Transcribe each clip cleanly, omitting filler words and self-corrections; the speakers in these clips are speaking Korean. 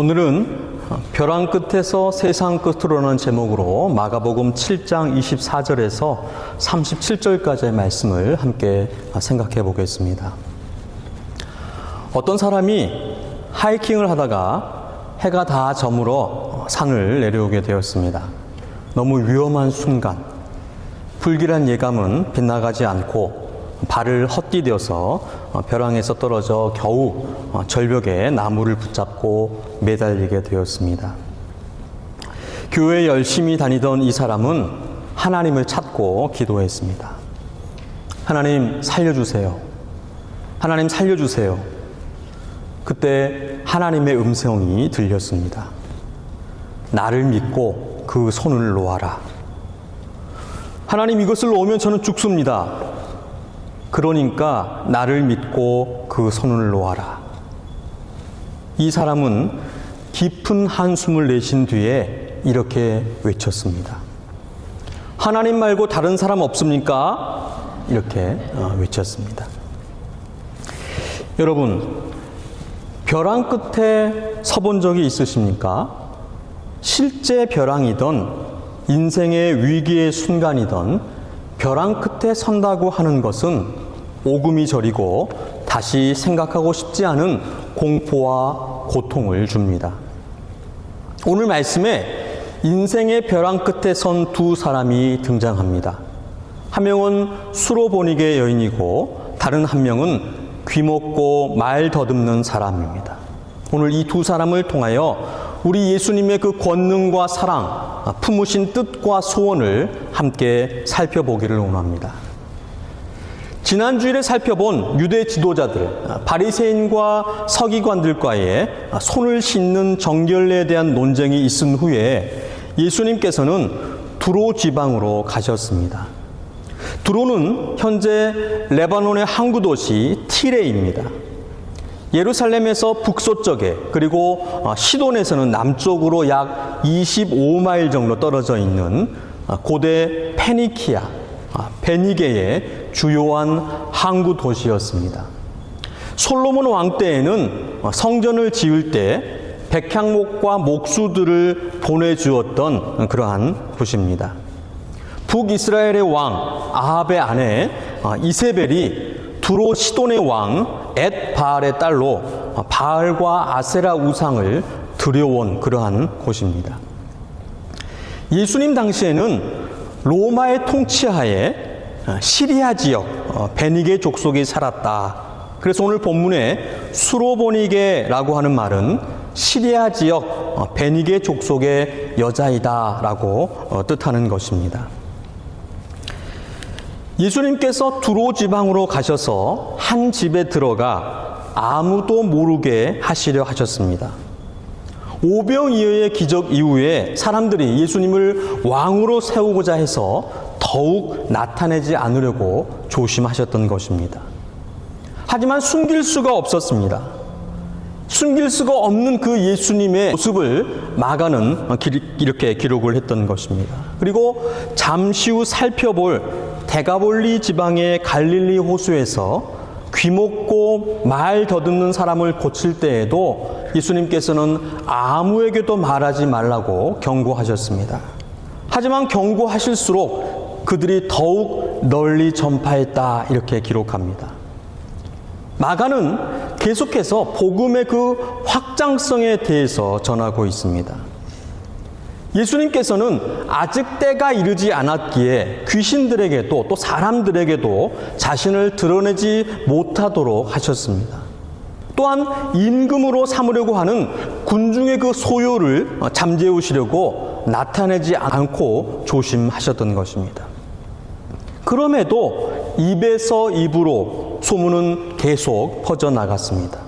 오늘은 벼랑 끝에서 세상 끝으로라는 제목으로 마가복음 7장 24절에서 37절까지의 말씀을 함께 생각해 보겠습니다. 어떤 사람이 하이킹을 하다가 해가 다 저물어 산을 내려오게 되었습니다. 너무 위험한 순간, 불길한 예감은 빗나가지 않고 발을 헛디뎌서 벼랑에서 떨어져 겨우 절벽에 나무를 붙잡고 매달리게 되었습니다. 교회에 열심히 다니던 이 사람은 하나님을 찾고 기도했습니다. 하나님 살려주세요. 하나님 살려주세요. 그때 하나님의 음성이 들렸습니다. 나를 믿고 그 손을 놓아라. 하나님, 이것을 놓으면 저는 죽습니다. 그러니까 나를 믿고 그 손을 놓아라. 이 사람은 깊은 한숨을 내쉰 뒤에 이렇게 외쳤습니다. 하나님 말고 다른 사람 없습니까? 이렇게 외쳤습니다. 여러분, 벼랑 끝에 서본 적이 있으십니까? 실제 벼랑이든 인생의 위기의 순간이든 벼랑 끝에 선다고 하는 것은 오금이 저리고 다시 생각하고 싶지 않은 공포와 고통을 줍니다. 오늘 말씀에 인생의 벼랑 끝에 선 두 사람이 등장합니다. 한 명은 수로보니게 여인이고 다른 한 명은 귀먹고 말 더듬는 사람입니다. 오늘 이 두 사람을 통하여 우리 예수님의 그 권능과 사랑, 품으신 뜻과 소원을 함께 살펴보기를 원합니다. 지난주일에 살펴본 유대 지도자들, 바리새인과 서기관들과의 손을 씻는 정결례에 대한 논쟁이 있은 후에 예수님께서는 두로 지방으로 가셨습니다. 두로는 현재 레바논의 항구 도시 티레입니다. 예루살렘에서 북서쪽에, 그리고 시돈에서는 남쪽으로 약 25마일 정도 떨어져 있는 고대 페니키아, 베니게의 주요한 항구 도시였습니다. 솔로몬 왕 때에는 성전을 지을 때 백향목과 목수들을 보내주었던 그러한 곳입니다. 북이스라엘의 왕 아합의 아내 이세벨이 두로 시돈의 왕 엣 바알의 딸로 바알과 아세라 우상을 들여온 그러한 곳입니다. 예수님 당시에는 로마의 통치하에 시리아 지역 베니게 족속이 살았다. 그래서 오늘 본문에 수로보니게라고 하는 말은 시리아 지역 베니게 족속의 여자이다라고 뜻하는 것입니다. 예수님께서 두로 지방으로 가셔서 한 집에 들어가 아무도 모르게 하시려 하셨습니다. 오병이어의 기적 이후에 사람들이 예수님을 왕으로 세우고자 해서 더욱 나타내지 않으려고 조심하셨던 것입니다. 하지만 숨길 수가 없었습니다. 숨길 수가 없는 그 예수님의 모습을 마가는 이렇게 기록을 했던 것입니다. 그리고 잠시 후 살펴볼 데가볼리 지방의 갈릴리 호수에서 귀먹고 말 더듬는 사람을 고칠 때에도 예수님께서는 아무에게도 말하지 말라고 경고하셨습니다. 하지만 경고하실수록 그들이 더욱 널리 전파했다, 이렇게 기록합니다. 마가는 계속해서 복음의 그 확장성에 대해서 전하고 있습니다. 예수님께서는 아직 때가 이르지 않았기에 귀신들에게도 또 사람들에게도 자신을 드러내지 못하도록 하셨습니다. 또한 임금으로 삼으려고 하는 군중의 그 소요를 잠재우시려고 나타내지 않고 조심하셨던 것입니다. 그럼에도 입에서 입으로 소문은 계속 퍼져나갔습니다.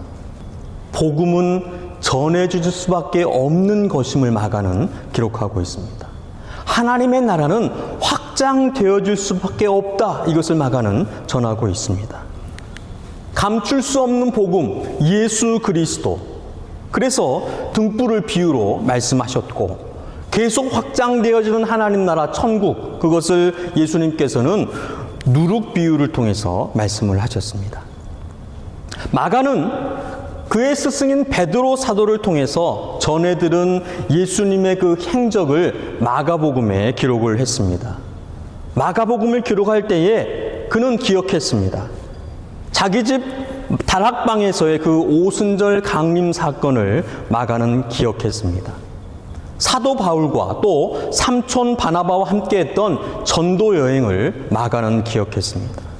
복음은 전해줄 수밖에 없는 것임을 마가는 기록하고 있습니다. 하나님의 나라는 확장되어질 수밖에 없다, 이것을 마가는 전하고 있습니다. 감출 수 없는 복음, 예수 그리스도. 그래서 등불을 비유로 말씀하셨고 계속 확장되어지는 하나님 나라 천국, 그것을 예수님께서는 누룩 비유를 통해서 말씀을 하셨습니다. 마가는 그의 스승인 베드로 사도를 통해서 전해들은 예수님의 그 행적을 마가복음에 기록을 했습니다. 마가복음을 기록할 때에 그는 기억했습니다. 자기 집 다락방에서의 그 오순절 강림 사건을 마가는 기억했습니다. 사도 바울과 또 삼촌 바나바와 함께했던 전도 여행을 마가는 기억했습니다.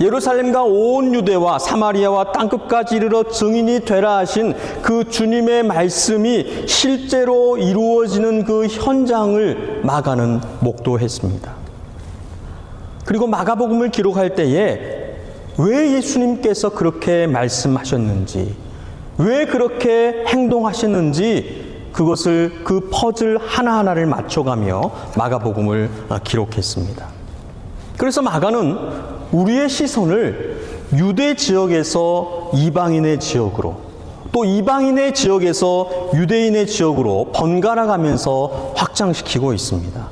예루살렘과 온 유대와 사마리아와 땅끝까지 이르러 증인이 되라 하신 그 주님의 말씀이 실제로 이루어지는 그 현장을 마가는 목도했습니다. 그리고 마가복음을 기록할 때에 왜 예수님께서 그렇게 말씀하셨는지, 왜 그렇게 행동하셨는지 그것을 그 퍼즐 하나하나를 맞춰가며 마가복음을 기록했습니다. 그래서 마가는 우리의 시선을 유대 지역에서 이방인의 지역으로, 또 이방인의 지역에서 유대인의 지역으로 번갈아 가면서 확장시키고 있습니다.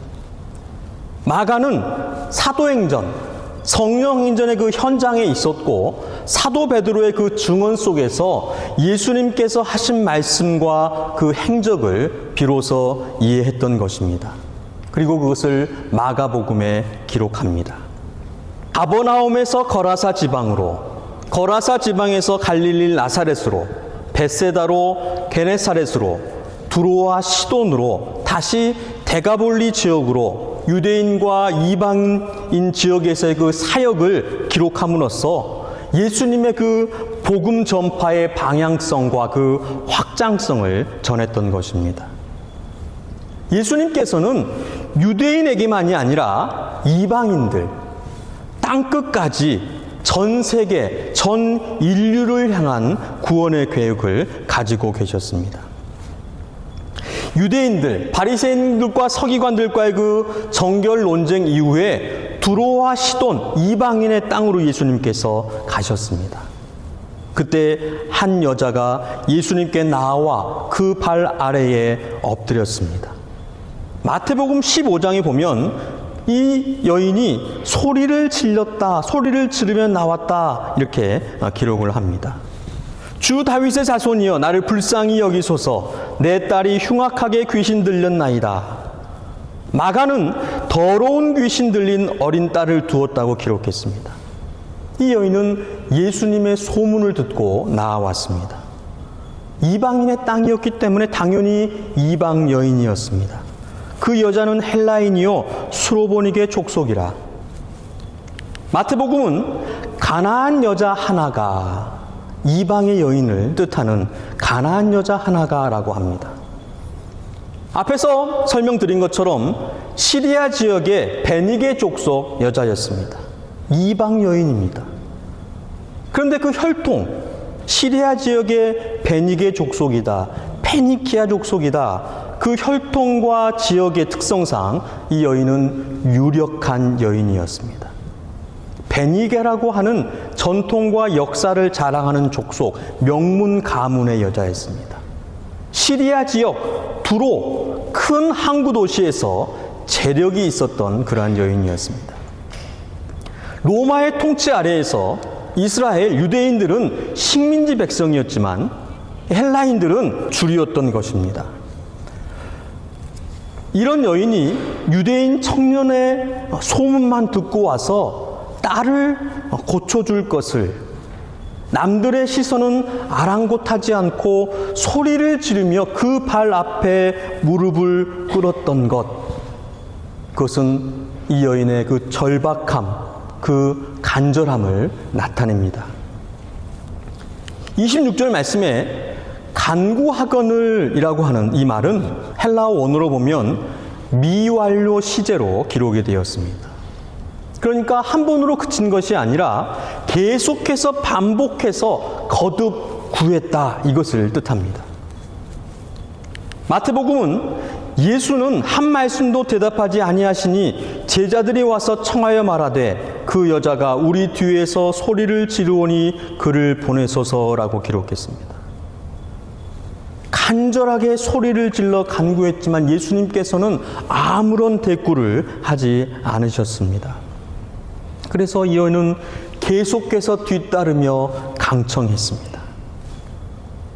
마가는 사도행전, 성령행전의 그 현장에 있었고 사도 베드로의 그 증언 속에서 예수님께서 하신 말씀과 그 행적을 비로소 이해했던 것입니다. 그리고 그것을 마가복음에 기록합니다. 가버나움에서 거라사 지방으로, 거라사 지방에서 갈릴리 나사렛으로, 벳세다로 게네사렛으로, 두로와 시돈으로, 다시 데가볼리 지역으로 유대인과 이방인 지역에서의 그 사역을 기록함으로써 예수님의 그 복음 전파의 방향성과 그 확장성을 전했던 것입니다. 예수님께서는 유대인에게만이 아니라 이방인들, 땅끝까지 전 세계, 전 인류를 향한 구원의 계획을 가지고 계셨습니다. 유대인들, 바리새인들과 서기관들과의 그 정결 논쟁 이후에 두로와 시돈, 이방인의 땅으로 예수님께서 가셨습니다. 그때 한 여자가 예수님께 나와 그 발 아래에 엎드렸습니다. 마태복음 15장에 보면 이 여인이 소리를 질렀다, 소리를 지르며 나왔다 이렇게 기록을 합니다. 주 다윗의 자손이여 나를 불쌍히 여기소서, 내 딸이 흉악하게 귀신 들렸나이다. 마가는 더러운 귀신 들린 어린 딸을 두었다고 기록했습니다. 이 여인은 예수님의 소문을 듣고 나아왔습니다. 이방인의 땅이었기 때문에 당연히 이방 여인이었습니다. 그 여자는 헬라인이요 수로보니게 족속이라. 마태복음은 가나안 여자 하나가, 이방의 여인을 뜻하는 가나안 여자 하나가라고 합니다. 앞에서 설명드린 것처럼 시리아 지역의 베니게 족속 여자였습니다. 이방 여인입니다. 그런데 그 혈통, 시리아 지역의 베니게 족속이다, 페니키아 족속이다, 그 혈통과 지역의 특성상 이 여인은 유력한 여인이었습니다. 베니게라고 하는 전통과 역사를 자랑하는 족속, 명문 가문의 여자였습니다. 시리아 지역 두로, 큰 항구 도시에서 재력이 있었던 그러한 여인이었습니다. 로마의 통치 아래에서 이스라엘 유대인들은 식민지 백성이었지만 헬라인들은 주류였던 것입니다. 이런 여인이 유대인 청년의 소문만 듣고 와서 딸을 고쳐줄 것을, 남들의 시선은 아랑곳하지 않고 소리를 지르며 그 발 앞에 무릎을 꿇었던 것, 그것은 이 여인의 그 절박함, 그 간절함을 나타냅니다. 26절 말씀에 간구하거늘이라고 하는 이 말은 헬라어 원어로 보면 미완료 시제로 기록이 되었습니다. 그러니까 한 번으로 그친 것이 아니라 계속해서 반복해서 거듭 구했다, 이것을 뜻합니다. 마태복음은 예수는 한 말씀도 대답하지 아니하시니 제자들이 와서 청하여 말하되 그 여자가 우리 뒤에서 소리를 지르오니 그를 보내소서라고 기록했습니다. 간절하게 소리를 질러 간구했지만 예수님께서는 아무런 대꾸를 하지 않으셨습니다. 그래서 이 여인은 계속해서 뒤따르며 강청했습니다.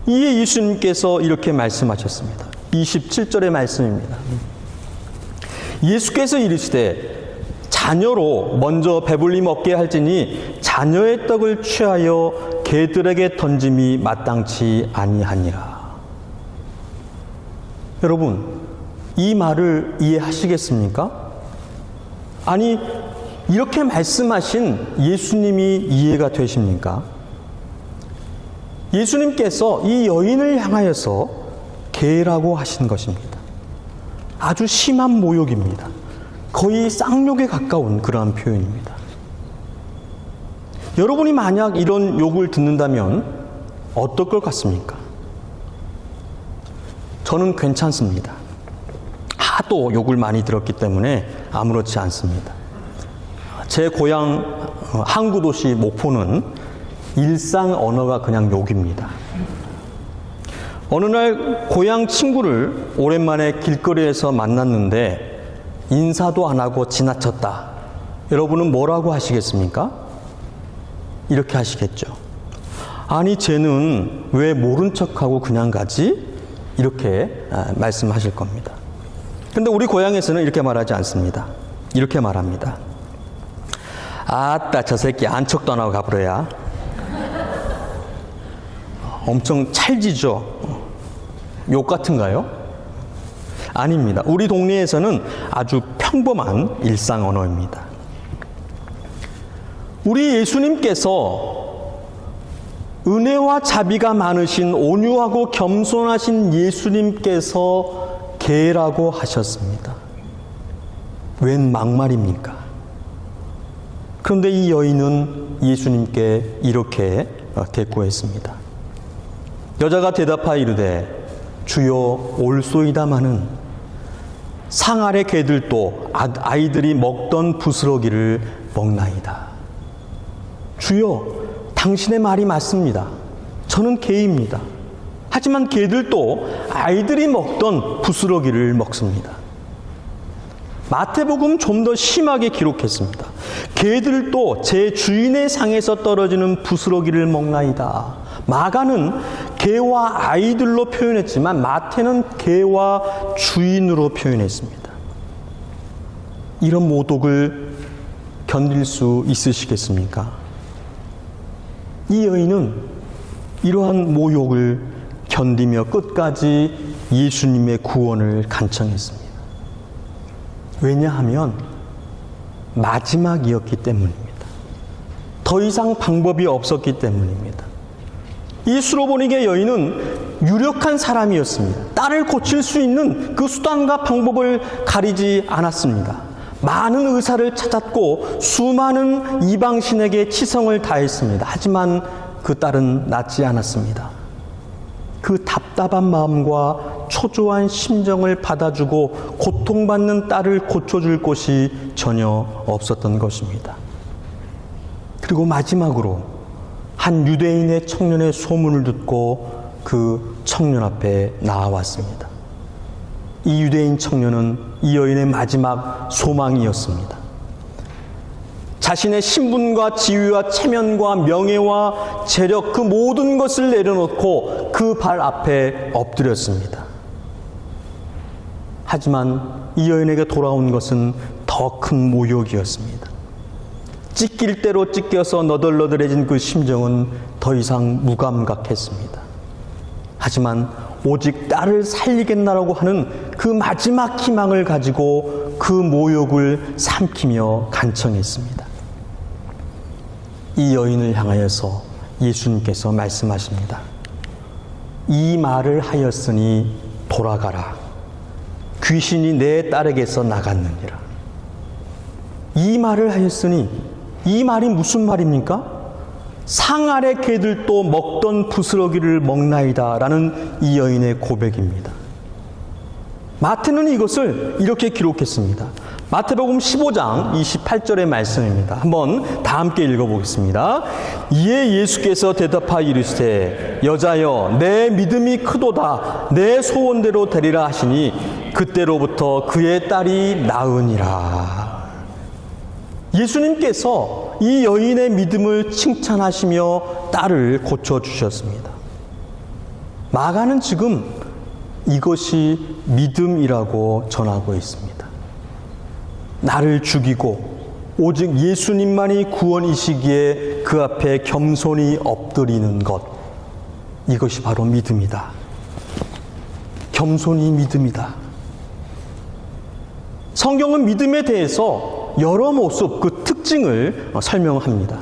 이에 예수님께서 이렇게 말씀하셨습니다. 27절의 말씀입니다. 예수께서 이르시되 자녀로 먼저 배불리 먹게 할지니 자녀의 떡을 취하여 개들에게 던짐이 마땅치 아니하니라. 여러분, 이 말을 이해하시겠습니까? 아니, 이렇게 말씀하신 예수님이 이해가 되십니까? 예수님께서 이 여인을 향하여서 개라고 하신 것입니다. 아주 심한 모욕입니다. 거의 쌍욕에 가까운 그러한 표현입니다. 여러분이 만약 이런 욕을 듣는다면 어떨 것 같습니까? 저는 괜찮습니다. 하도 욕을 많이 들었기 때문에 아무렇지 않습니다. 제 고향 항구 도시 목포는 일상 언어가 그냥 욕입니다. 어느 날 고향 친구를 오랜만에 길거리에서 만났는데 인사도 안 하고 지나쳤다. 여러분은 뭐라고 하시겠습니까? 이렇게 하시겠죠. 아니, 쟤는 왜 모른 척하고 그냥 가지? 이렇게 말씀하실 겁니다. 근데 우리 고향에서는 이렇게 말하지 않습니다. 이렇게 말합니다. 아따, 저 새끼 안척도 안 하고 가버려야. 엄청 찰지죠? 욕 같은가요? 아닙니다. 우리 동네에서는 아주 평범한 일상 언어입니다. 우리 예수님께서 은혜와 자비가 많으신 온유하고 겸손하신 예수님께서 개라고 하셨습니다. 웬 막말입니까? 그런데 이 여인은 예수님께 이렇게 대꾸했습니다. 여자가 대답하여 이르되 주여 올소이다마는 상 아래 개들도 아이들이 먹던 부스러기를 먹나이다. 주여, 당신의 말이 맞습니다. 저는 개입니다. 하지만 개들도 아이들이 먹던 부스러기를 먹습니다. 마태복음 좀 더 심하게 기록했습니다. 개들도 제 주인의 상에서 떨어지는 부스러기를 먹나이다. 마가는 개와 아이들로 표현했지만 마태는 개와 주인으로 표현했습니다. 이런 모독을 견딜 수 있으시겠습니까? 이 여인은 이러한 모욕을 견디며 끝까지 예수님의 구원을 간청했습니다. 왜냐하면 마지막이었기 때문입니다. 더 이상 방법이 없었기 때문입니다. 이 수로보니게 여인은 유력한 사람이었습니다. 딸을 고칠 수 있는 그 수단과 방법을 가리지 않았습니다. 많은 의사를 찾았고 수많은 이방신에게 치성을 다했습니다. 하지만 그 딸은 낫지 않았습니다. 그 답답한 마음과 초조한 심정을 받아주고 고통받는 딸을 고쳐줄 곳이 전혀 없었던 것입니다. 그리고 마지막으로 한 유대인의 청년의 소문을 듣고 그 청년 앞에 나와왔습니다. 이 유대인 청년은 이 여인의 마지막 소망이었습니다. 자신의 신분과 지위와 체면과 명예와 재력 그 모든 것을 내려놓고 그 발 앞에 엎드렸습니다. 하지만 이 여인에게 돌아온 것은 더 큰 모욕이었습니다. 찢길 대로 찢겨서 너덜너덜해진 그 심정은 더 이상 무감각했습니다. 하지만 오직 딸을 살리겠나라고 하는 그 마지막 희망을 가지고 그 모욕을 삼키며 간청했습니다. 이 여인을 향하여서 예수님께서 말씀하십니다. 이 말을 하였으니 돌아가라. 귀신이 내 딸에게서 나갔느니라. 이 말을 하였으니 이 말이 무슨 말입니까? 상 아래 개들도 먹던 부스러기를 먹나이다 라는 이 여인의 고백입니다. 마태는 이것을 이렇게 기록했습니다. 마태복음 15장 28절의 말씀입니다. 한번 다 함께 읽어보겠습니다. 이에 예수께서 대답하여 이르시되 여자여 내 믿음이 크도다 내 소원대로 되리라 하시니 그때로부터 그의 딸이 나으니라. 예수님께서 이 여인의 믿음을 칭찬하시며 딸을 고쳐주셨습니다. 마가는 지금 이것이 믿음이라고 전하고 있습니다. 나를 죽이고 오직 예수님만이 구원이시기에 그 앞에 겸손히 엎드리는 것, 이것이 바로 믿음이다. 겸손이 믿음이다. 성경은 믿음에 대해서 여러 모습, 그 특징을 설명합니다.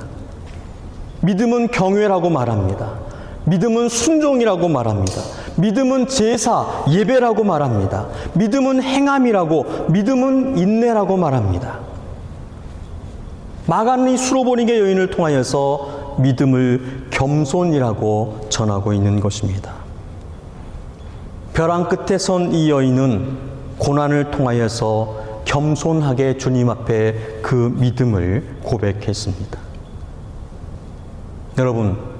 믿음은 경외라고 말합니다. 믿음은 순종이라고 말합니다. 믿음은 제사, 예배라고 말합니다. 믿음은 행함이라고, 믿음은 인내라고 말합니다. 마가는 이 수로보니게 여인을 통하여서 믿음을 겸손이라고 전하고 있는 것입니다. 벼랑 끝에 선 이 여인은 고난을 통하여서 겸손하게 주님 앞에 그 믿음을 고백했습니다. 여러분,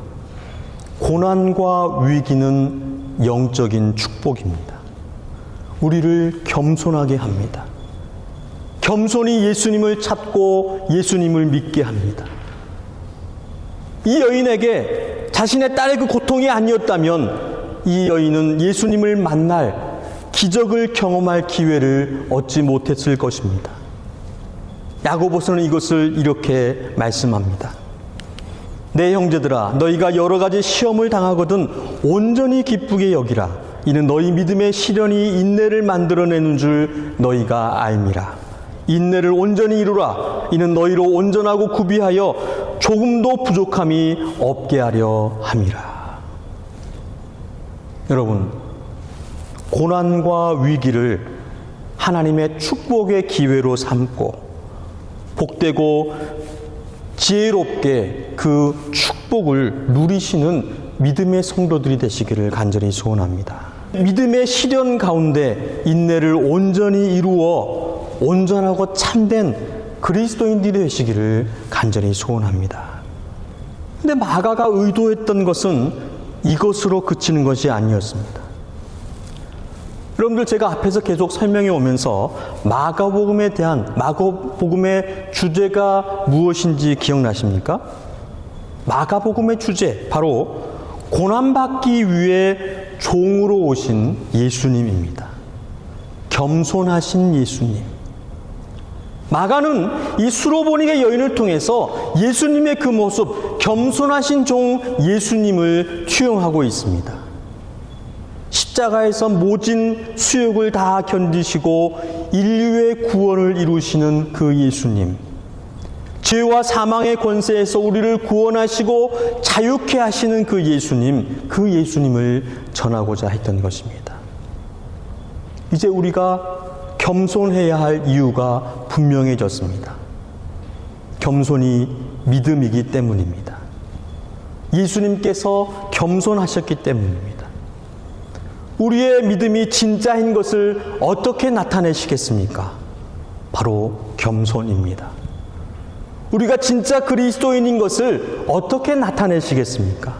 고난과 위기는 영적인 축복입니다. 우리를 겸손하게 합니다. 겸손히 예수님을 찾고 예수님을 믿게 합니다. 이 여인에게 자신의 딸의 그 고통이 아니었다면 이 여인은 예수님을 만날, 기적을 경험할 기회를 얻지 못했을 것입니다. 야고보서는 이것을 이렇게 말씀합니다. 내 형제들아, 너희가 여러 가지 시험을 당하거든 온전히 기쁘게 여기라. 이는 너희 믿음의 시련이 인내를 만들어내는 줄 너희가 알미라. 인내를 온전히 이루라. 이는 너희로 온전하고 구비하여 조금도 부족함이 없게 하려 함이라. 여러분, 고난과 위기를 하나님의 축복의 기회로 삼고 복되고 지혜롭게 그 축복을 누리시는 믿음의 성도들이 되시기를 간절히 소원합니다. 믿음의 시련 가운데 인내를 온전히 이루어 온전하고 참된 그리스도인들이 되시기를 간절히 소원합니다. 근데 마가가 의도했던 것은 이것으로 그치는 것이 아니었습니다. 여러분들, 제가 앞에서 계속 설명해 오면서 마가복음에 대한, 마가복음의 주제가 무엇인지 기억나십니까? 마가복음의 주제, 바로 고난받기 위해 종으로 오신 예수님입니다. 겸손하신 예수님. 마가는 이 수로보니게 여인을 통해서 예수님의 그 모습, 겸손하신 종 예수님을 투영하고 있습니다. 십자가에서 모진 수욕을 다 견디시고 인류의 구원을 이루시는 그 예수님, 죄와 사망의 권세에서 우리를 구원하시고 자유케 하시는 그 예수님, 그 예수님을 전하고자 했던 것입니다. 이제 우리가 겸손해야 할 이유가 분명해졌습니다. 겸손이 믿음이기 때문입니다. 예수님께서 겸손하셨기 때문입니다. 우리의 믿음이 진짜인 것을 어떻게 나타내시겠습니까? 바로 겸손입니다. 우리가 진짜 그리스도인인 것을 어떻게 나타내시겠습니까?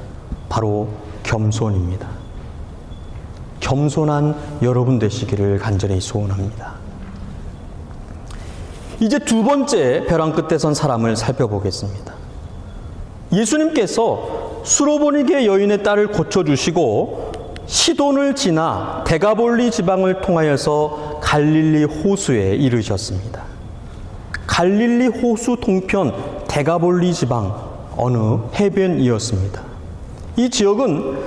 바로 겸손입니다. 겸손한 여러분 되시기를 간절히 소원합니다. 이제 두 번째 벼랑 끝에 선 사람을 살펴보겠습니다. 예수님께서 수로보니게 여인의 딸을 고쳐주시고 시돈을 지나 데가볼리 지방을 통하여서 갈릴리 호수에 이르셨습니다. 갈릴리 호수 동편 데가볼리 지방, 어느 해변이었습니다. 이 지역은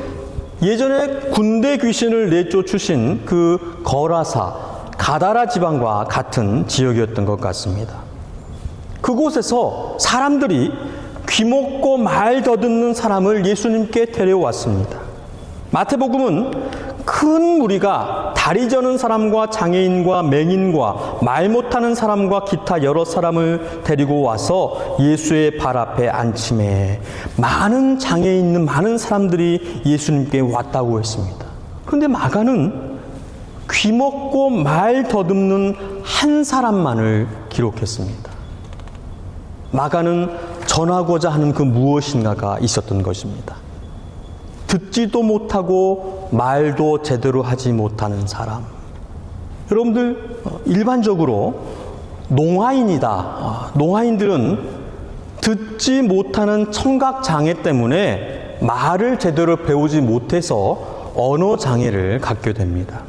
예전에 군대 귀신을 내쫓으신 그 거라사, 가다라 지방과 같은 지역이었던 것 같습니다. 그곳에서 사람들이 귀먹고 말 더듬는 사람을 예수님께 데려왔습니다. 마태복음은 큰 무리가 다리 저는 사람과 장애인과 맹인과 말 못하는 사람과 기타 여러 사람을 데리고 와서 예수의 발 앞에 앉히매 많은 장애 있는 많은 사람들이 예수님께 왔다고 했습니다. 그런데 마가는 귀먹고 말 더듬는 한 사람만을 기록했습니다. 마가는 전하고자 하는 그 무엇인가가 있었던 것입니다. 듣지도 못하고 말도 제대로 하지 못하는 사람. 여러분들, 일반적으로 농아인이다. 농아인들은 듣지 못하는 청각 장애 때문에 말을 제대로 배우지 못해서 언어 장애를 갖게 됩니다.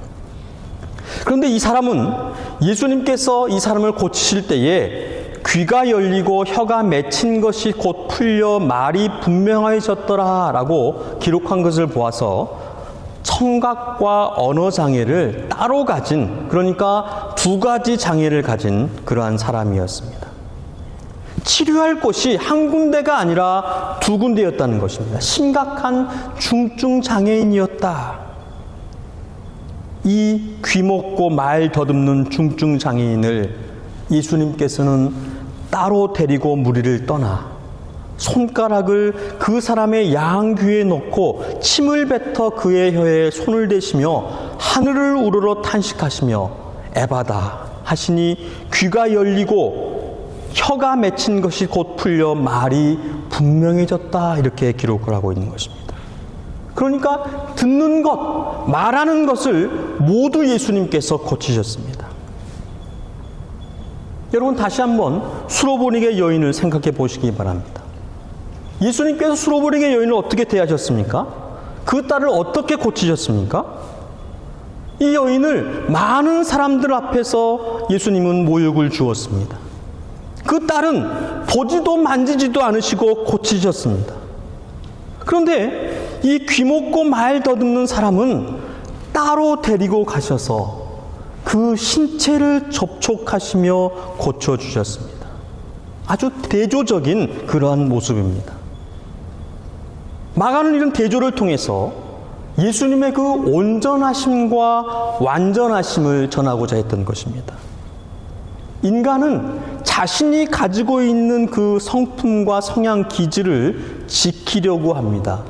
그런데 이 사람은 예수님께서 이 사람을 고치실 때에 귀가 열리고 혀가 맺힌 것이 곧 풀려 말이 분명해졌더라 라고 기록한 것을 보아서 청각과 언어 장애를 따로 가진, 그러니까 두 가지 장애를 가진 그러한 사람이었습니다. 치료할 곳이 한 군데가 아니라 두 군데였다는 것입니다. 심각한 중증 장애인이었다. 이 귀먹고 말 더듬는 중증 장애인을 예수님께서는 따로 데리고 무리를 떠나 손가락을 그 사람의 양귀에 넣고 침을 뱉어 그의 혀에 손을 대시며 하늘을 우러러 탄식하시며 에바다 하시니 귀가 열리고 혀가 맺힌 것이 곧 풀려 말이 분명해졌다, 이렇게 기록을 하고 있는 것입니다. 그러니까 듣는 것, 말하는 것을 모두 예수님께서 고치셨습니다. 여러분, 다시 한번 수로보니게 여인을 생각해 보시기 바랍니다. 예수님께서 수로보니게 여인을 어떻게 대하셨습니까? 그 딸을 어떻게 고치셨습니까? 이 여인을 많은 사람들 앞에서 예수님은 모욕을 주었습니다. 그 딸은 보지도 만지지도 않으시고 고치셨습니다. 그런데 이 귀먹고 말 더듬는 사람은 따로 데리고 가셔서 그 신체를 접촉하시며 고쳐주셨습니다. 아주 대조적인 그러한 모습입니다. 마가는 이런 대조를 통해서 예수님의 그 온전하심과 완전하심을 전하고자 했던 것입니다. 인간은 자신이 가지고 있는 그 성품과 성향 기질을 지키려고 합니다.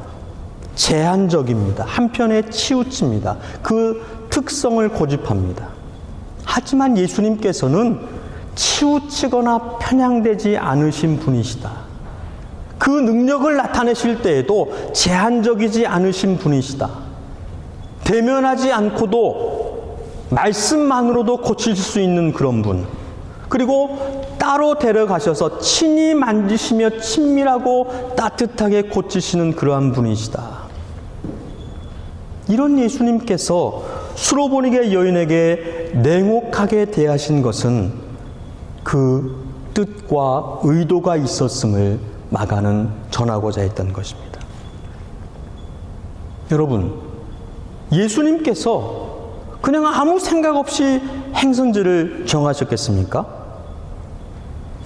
제한적입니다. 한편에 치우칩니다. 그 특성을 고집합니다. 하지만 예수님께서는 치우치거나 편향되지 않으신 분이시다. 그 능력을 나타내실 때에도 제한적이지 않으신 분이시다. 대면하지 않고도 말씀만으로도 고칠 수 있는 그런 분. 그리고 따로 데려가셔서 친히 만지시며 친밀하고 따뜻하게 고치시는 그러한 분이시다. 이런 예수님께서 수로보니게 여인에게 냉혹하게 대하신 것은 그 뜻과 의도가 있었음을 마가는 전하고자 했던 것입니다. 여러분, 예수님께서 그냥 아무 생각 없이 행선지를 정하셨겠습니까?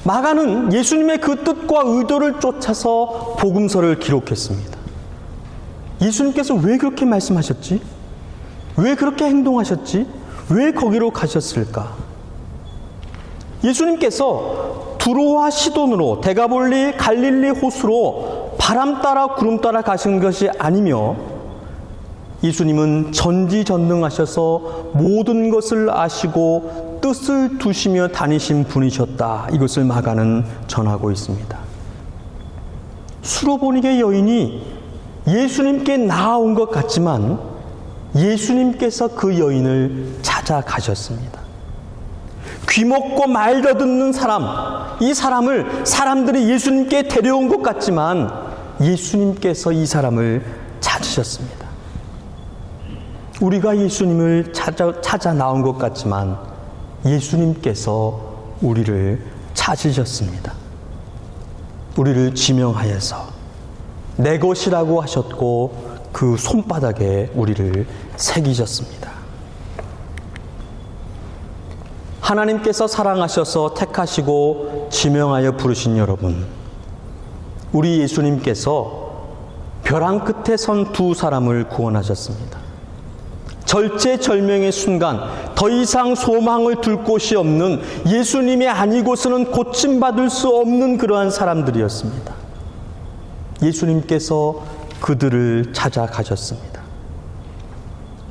마가는 예수님의 그 뜻과 의도를 쫓아서 복음서를 기록했습니다. 예수님께서 왜 그렇게 말씀하셨지? 왜 그렇게 행동하셨지? 왜 거기로 가셨을까? 예수님께서 두로와 시돈으로 데가볼리 갈릴리 호수로 바람 따라 구름 따라 가신 것이 아니며 예수님은 전지전능하셔서 모든 것을 아시고 뜻을 두시며 다니신 분이셨다. 이것을 마가는 전하고 있습니다. 수로보니게 여인이 예수님께 나아온 것 같지만 예수님께서 그 여인을 찾아가셨습니다. 귀먹고 말 더듬는 사람, 이 사람을 사람들이 예수님께 데려온 것 같지만 예수님께서 이 사람을 찾으셨습니다. 우리가 예수님을 찾아 나온 것 같지만 예수님께서 우리를 찾으셨습니다. 우리를 지명하여서 내 것이라고 하셨고 그 손바닥에 우리를 새기셨습니다. 하나님께서 사랑하셔서 택하시고 지명하여 부르신 여러분, 우리 예수님께서 벼랑 끝에 선 두 사람을 구원하셨습니다. 절체절명의 순간 더 이상 소망을 둘 곳이 없는, 예수님이 아니고서는 고침받을 수 없는 그러한 사람들이었습니다. 예수님께서 그들을 찾아가셨습니다.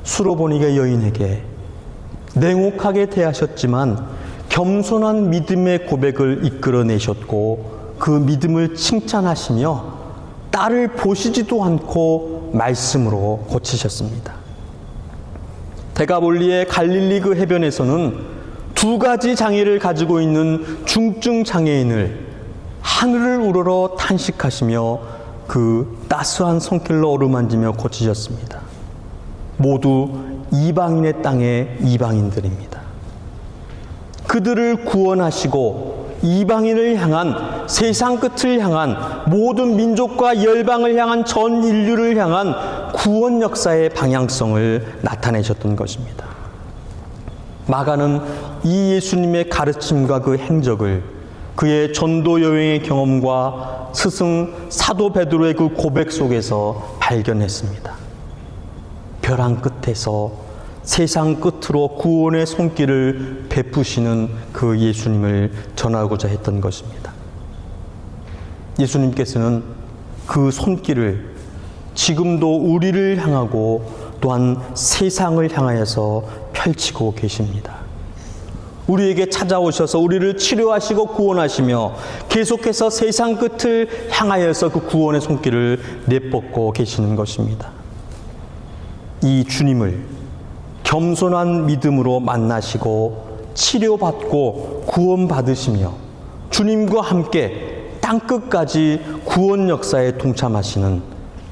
수로보니게 여인에게 냉혹하게 대하셨지만 겸손한 믿음의 고백을 이끌어내셨고 그 믿음을 칭찬하시며 딸을 보시지도 않고 말씀으로 고치셨습니다. 데가볼리의 갈릴리 그 해변에서는 두 가지 장애를 가지고 있는 중증 장애인을 하늘을 우러러 탄식하시며 그 따스한 손길로 어루만지며 고치셨습니다. 모두 이방인의 땅의 이방인들입니다. 그들을 구원하시고 이방인을 향한, 세상 끝을 향한, 모든 민족과 열방을 향한, 전 인류를 향한 구원 역사의 방향성을 나타내셨던 것입니다. 마가는 이 예수님의 가르침과 그 행적을 그의 전도 여행의 경험과 스승 사도 베드로의 그 고백 속에서 발견했습니다. 벼랑 끝에서 세상 끝으로 구원의 손길을 베푸시는 그 예수님을 전하고자 했던 것입니다. 예수님께서는 그 손길을 지금도 우리를 향하고 또한 세상을 향하여서 펼치고 계십니다. 우리에게 찾아오셔서 우리를 치료하시고 구원하시며 계속해서 세상 끝을 향하여서 그 구원의 손길을 내뻗고 계시는 것입니다. 이 주님을 겸손한 믿음으로 만나시고 치료받고 구원받으시며 주님과 함께 땅끝까지 구원 역사에 동참하시는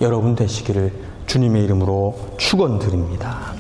여러분 되시기를 주님의 이름으로 축원드립니다.